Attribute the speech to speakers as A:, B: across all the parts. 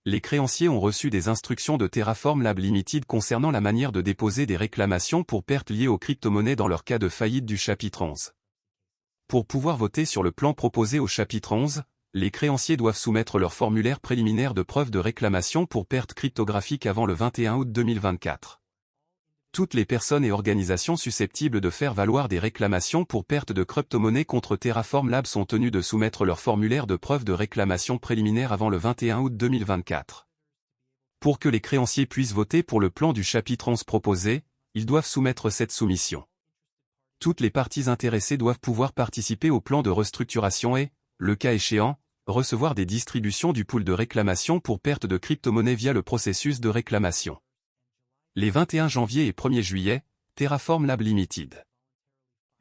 A: les créanciers ont reçu des instructions de Terraform Lab Limited concernant la manière de déposer des réclamations pour pertes liées aux crypto-monnaies dans leur cas de faillite du chapitre 11. Pour pouvoir voter sur le plan proposé au chapitre 11, les créanciers doivent soumettre leur formulaire préliminaire de preuve de réclamation pour pertes cryptographiques avant le 21 août 2024. Toutes les personnes et organisations susceptibles de faire valoir des réclamations pour perte de crypto-monnaies contre Terraform Lab sont tenues de soumettre leur formulaire de preuve de réclamation préliminaire avant le 21 août 2024. Pour que les créanciers puissent voter pour le plan du chapitre 11 proposé, ils doivent soumettre cette soumission. Toutes les parties intéressées doivent pouvoir participer au plan de restructuration et, le cas échéant, recevoir des distributions du pool de réclamation pour perte de crypto-monnaies via le processus de réclamation. Les 21 janvier et 1er juillet, Terraform Lab Limited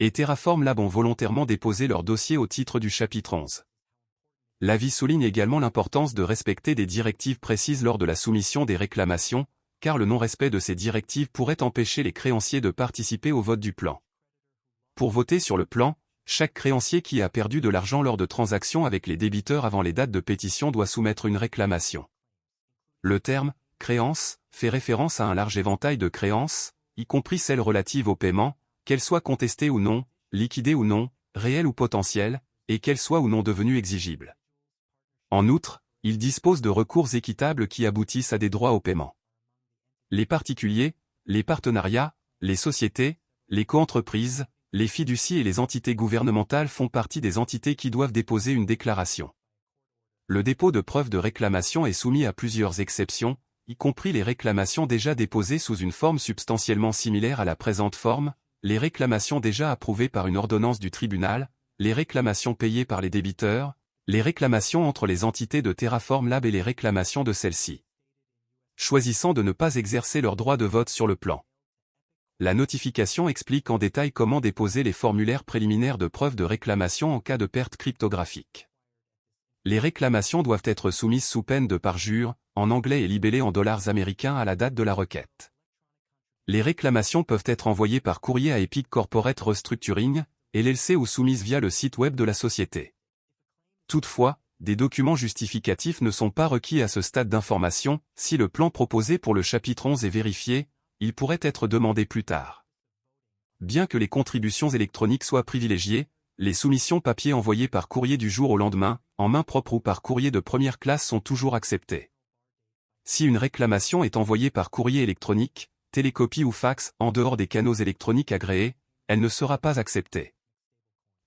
A: et Terraform Lab ont volontairement déposé leur dossier au titre du chapitre 11. L'avis souligne également l'importance de respecter des directives précises lors de la soumission des réclamations, car le non-respect de ces directives pourrait empêcher les créanciers de participer au vote du plan. Pour voter sur le plan, chaque créancier qui a perdu de l'argent lors de transactions avec les débiteurs avant les dates de pétition doit soumettre une réclamation. Le terme « créance » fait référence à un large éventail de créances, y compris celles relatives au paiement, qu'elles soient contestées ou non, liquidées ou non, réelles ou potentielles, et qu'elles soient ou non devenues exigibles. En outre, il dispose de recours équitables qui aboutissent à des droits au paiement. Les particuliers, les partenariats, les sociétés, les coentreprises, les fiducies et les entités gouvernementales font partie des entités qui doivent déposer une déclaration. Le dépôt de preuve de réclamation est soumis à plusieurs exceptions, y compris les réclamations déjà déposées sous une forme substantiellement similaire à la présente forme, les réclamations déjà approuvées par une ordonnance du tribunal, les réclamations payées par les débiteurs, les réclamations entre les entités de Terraform Lab et les réclamations de celles-ci, choisissant de ne pas exercer leur droit de vote sur le plan. La notification explique en détail comment déposer les formulaires préliminaires de preuve de réclamation en cas de perte cryptographique. Les réclamations doivent être soumises sous peine de parjure, en anglais et libellées en dollars américains à la date de la requête. Les réclamations peuvent être envoyées par courrier à Epic Corporate Restructuring, LLC ou soumises via le site web de la société. Toutefois, des documents justificatifs ne sont pas requis à ce stade d'information. Si le plan proposé pour le chapitre 11 est vérifié, il pourrait être demandé plus tard. Bien que les contributions électroniques soient privilégiées, les soumissions papier envoyées par courrier du jour au lendemain, en main propre ou par courrier de première classe sont toujours acceptées. Si une réclamation est envoyée par courrier électronique, télécopie ou fax, en dehors des canaux électroniques agréés, elle ne sera pas acceptée.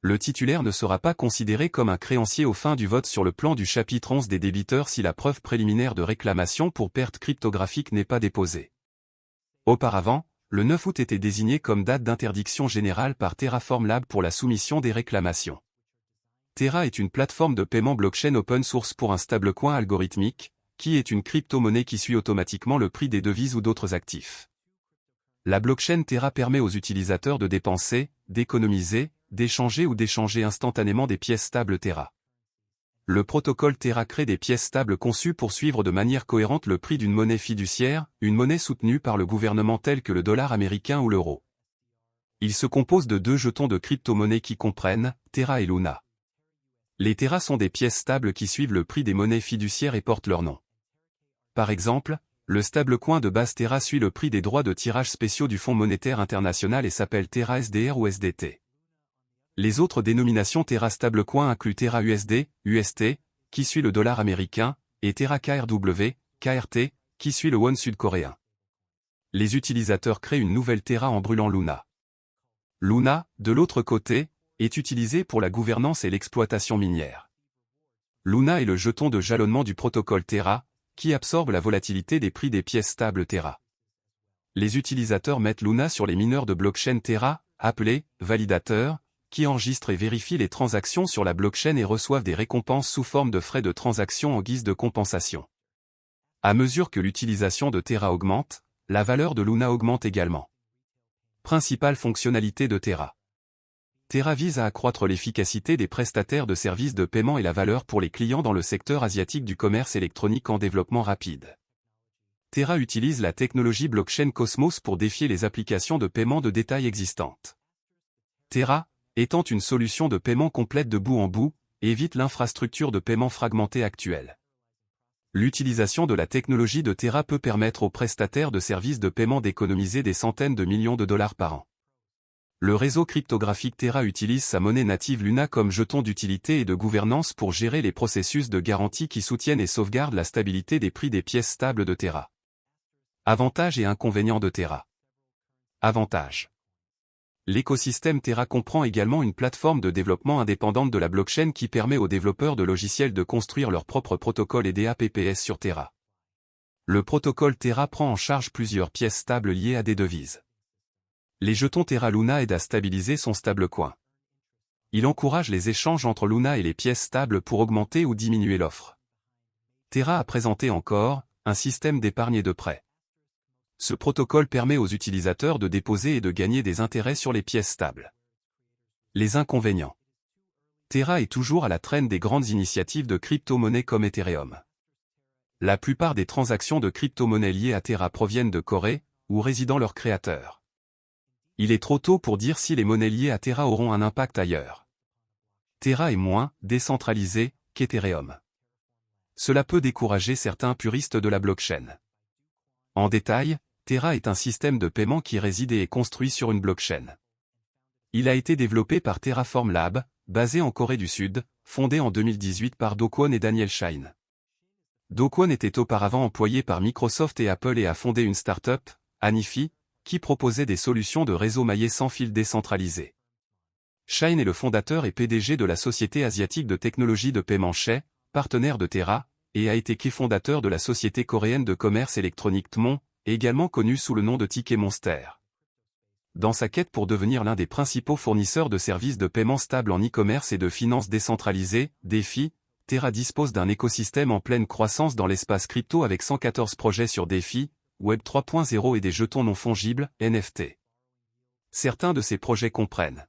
A: Le titulaire ne sera pas considéré comme un créancier aux fins du vote sur le plan du chapitre 11 des débiteurs si la preuve préliminaire de réclamation pour perte cryptographique n'est pas déposée. Auparavant, le 9 août était désigné comme date d'interdiction générale par Terraform Lab pour la soumission des réclamations. Terra est une plateforme de paiement blockchain open source pour un stablecoin algorithmique, qui est une crypto-monnaie qui suit automatiquement le prix des devises ou d'autres actifs. La blockchain Terra permet aux utilisateurs de dépenser, d'économiser, d'échanger ou d'échanger instantanément des pièces stables Terra. Le protocole Terra crée des pièces stables conçues pour suivre de manière cohérente le prix d'une monnaie fiduciaire, une monnaie soutenue par le gouvernement telle que le dollar américain ou l'euro. Il se compose de deux jetons de crypto-monnaies qui comprennent Terra et Luna. Les Terra sont des pièces stables qui suivent le prix des monnaies fiduciaires et portent leur nom. Par exemple, le stablecoin de base Terra suit le prix des droits de tirage spéciaux du Fonds monétaire international et s'appelle Terra SDR ou SDT. Les autres dénominations Terra stablecoin incluent Terra USD, UST, qui suit le dollar américain, et Terra KRW, KRT, qui suit le won sud-coréen. Les utilisateurs créent une nouvelle Terra en brûlant Luna. Luna, de l'autre côté, est utilisée pour la gouvernance et l'exploitation minière. Luna est le jeton de jalonnement du protocole Terra, qui absorbe la volatilité des prix des pièces stables Terra. Les utilisateurs mettent Luna sur les mineurs de blockchain Terra, appelés validateurs, qui enregistrent et vérifient les transactions sur la blockchain et reçoivent des récompenses sous forme de frais de transaction en guise de compensation. À mesure que l'utilisation de Terra augmente, la valeur de Luna augmente également. Principale fonctionnalité de Terra. Terra vise à accroître l'efficacité des prestataires de services de paiement et la valeur pour les clients dans le secteur asiatique du commerce électronique en développement rapide. Terra utilise la technologie blockchain Cosmos pour défier les applications de paiement de détail existantes. Terra, étant une solution de paiement complète de bout en bout, évite l'infrastructure de paiement fragmentée actuelle. L'utilisation de la technologie de Terra peut permettre aux prestataires de services de paiement d'économiser des centaines de millions de dollars par an. Le réseau cryptographique Terra utilise sa monnaie native Luna comme jeton d'utilité et de gouvernance pour gérer les processus de garantie qui soutiennent et sauvegardent la stabilité des prix des pièces stables de Terra. Avantages et inconvénients de Terra. Avantages. L'écosystème Terra comprend également une plateforme de développement indépendante de la blockchain qui permet aux développeurs de logiciels de construire leur propre protocole et DApps sur Terra. Le protocole Terra prend en charge plusieurs pièces stables liées à des devises. Les jetons Terra Luna aident à stabiliser son stablecoin. Il encourage les échanges entre Luna et les pièces stables pour augmenter ou diminuer l'offre. Terra a présenté encore un système d'épargne et de prêt. Ce protocole permet aux utilisateurs de déposer et de gagner des intérêts sur les pièces stables. Les inconvénients. Terra est toujours à la traîne des grandes initiatives de crypto-monnaies comme Ethereum. La plupart des transactions de crypto-monnaies liées à Terra proviennent de Corée, où résident leurs créateurs. Il est trop tôt pour dire si les monnaies liées à Terra auront un impact ailleurs. Terra est moins décentralisé qu'Ethereum. Cela peut décourager certains puristes de la blockchain. En détail, Terra est un système de paiement qui réside et est construit sur une blockchain. Il a été développé par Terraform Lab, basé en Corée du Sud, fondé en 2018 par Do Kwon et Daniel Shine. Do Kwon était auparavant employé par Microsoft et Apple et a fondé une start-up, Anifi, qui proposait des solutions de réseau maillé sans fil décentralisé. Shine est le fondateur et PDG de la société asiatique de technologie de paiement Shay, partenaire de Terra, et a été cofondateur de la société coréenne de commerce électronique Tmon, également connue sous le nom de Ticket Monster. Dans sa quête pour devenir l'un des principaux fournisseurs de services de paiement stable en e-commerce et de finances décentralisées, DeFi, Terra dispose d'un écosystème en pleine croissance dans l'espace crypto avec 114 projets sur DeFi, Web 3.0 et des jetons non fongibles, NFT. Certains de ces projets comprennent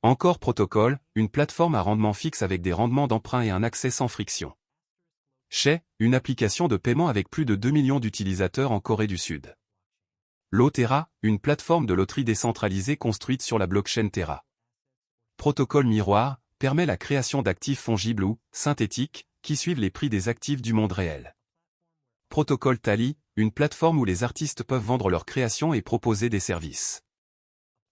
A: Encore Protocol, une plateforme à rendement fixe avec des rendements d'emprunt et un accès sans friction. Shay, une application de paiement avec plus de 2 millions d'utilisateurs en Corée du Sud. Terra, une plateforme de loterie décentralisée construite sur la blockchain Terra. Protocole Miroir, permet la création d'actifs fongibles ou synthétiques, qui suivent les prix des actifs du monde réel. Protocole Tally, une plateforme où les artistes peuvent vendre leurs créations et proposer des services.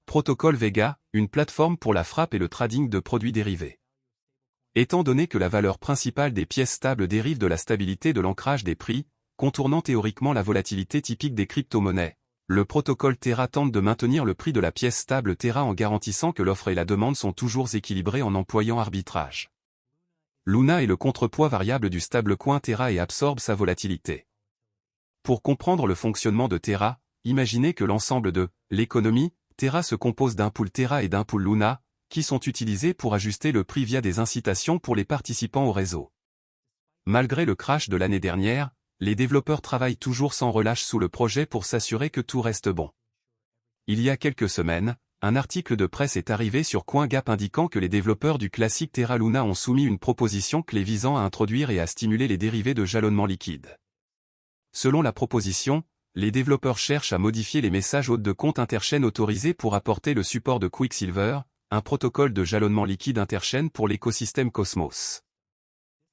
A: Protocole Vega, une plateforme pour la frappe et le trading de produits dérivés. Étant donné que la valeur principale des pièces stables dérive de la stabilité de l'ancrage des prix, contournant théoriquement la volatilité typique des crypto-monnaies, le protocole Terra tente de maintenir le prix de la pièce stable Terra en garantissant que l'offre et la demande sont toujours équilibrées en employant arbitrage. Luna est le contrepoids variable du stablecoin Terra et absorbe sa volatilité. Pour comprendre le fonctionnement de Terra, imaginez que l'ensemble de l'économie Terra se compose d'un pool Terra et d'un pool Luna, qui sont utilisés pour ajuster le prix via des incitations pour les participants au réseau. Malgré le crash de l'année dernière, les développeurs travaillent toujours sans relâche sous le projet pour s'assurer que tout reste bon. Il y a quelques semaines, un article de presse est arrivé sur CoinGap indiquant que les développeurs du classique Terra Luna ont soumis une proposition clé visant à introduire et à stimuler les dérivés de jalonnement liquide. Selon la proposition, les développeurs cherchent à modifier les messages hôtes de compte interchaîne autorisés pour apporter le support de Quicksilver, un protocole de jalonnement liquide interchaîne pour l'écosystème Cosmos.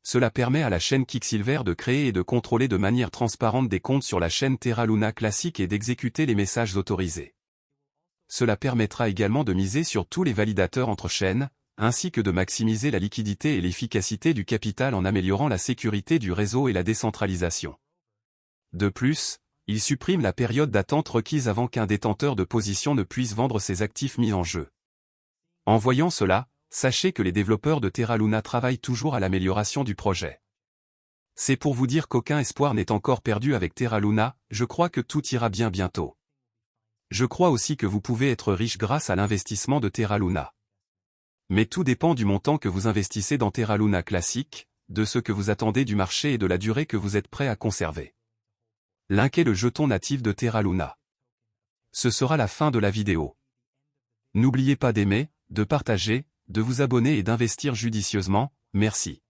A: Cela permet à la chaîne Quicksilver de créer et de contrôler de manière transparente des comptes sur la chaîne Terra Luna classique et d'exécuter les messages autorisés. Cela permettra également de miser sur tous les validateurs entre chaînes, ainsi que de maximiser la liquidité et l'efficacité du capital en améliorant la sécurité du réseau et la décentralisation. De plus, il supprime la période d'attente requise avant qu'un détenteur de position ne puisse vendre ses actifs mis en jeu. En voyant cela, sachez que les développeurs de Terra Luna travaillent toujours à l'amélioration du projet. C'est pour vous dire qu'aucun espoir n'est encore perdu avec Terra Luna, je crois que tout ira bien bientôt. Je crois aussi que vous pouvez être riche grâce à l'investissement de Terra Luna. Mais tout dépend du montant que vous investissez dans Terra Luna classique, de ce que vous attendez du marché et de la durée que vous êtes prêt à conserver. Link est le jeton natif de Terra Luna. Ce sera la fin de la vidéo. N'oubliez pas d'aimer, de partager, de vous abonner et d'investir judicieusement, merci.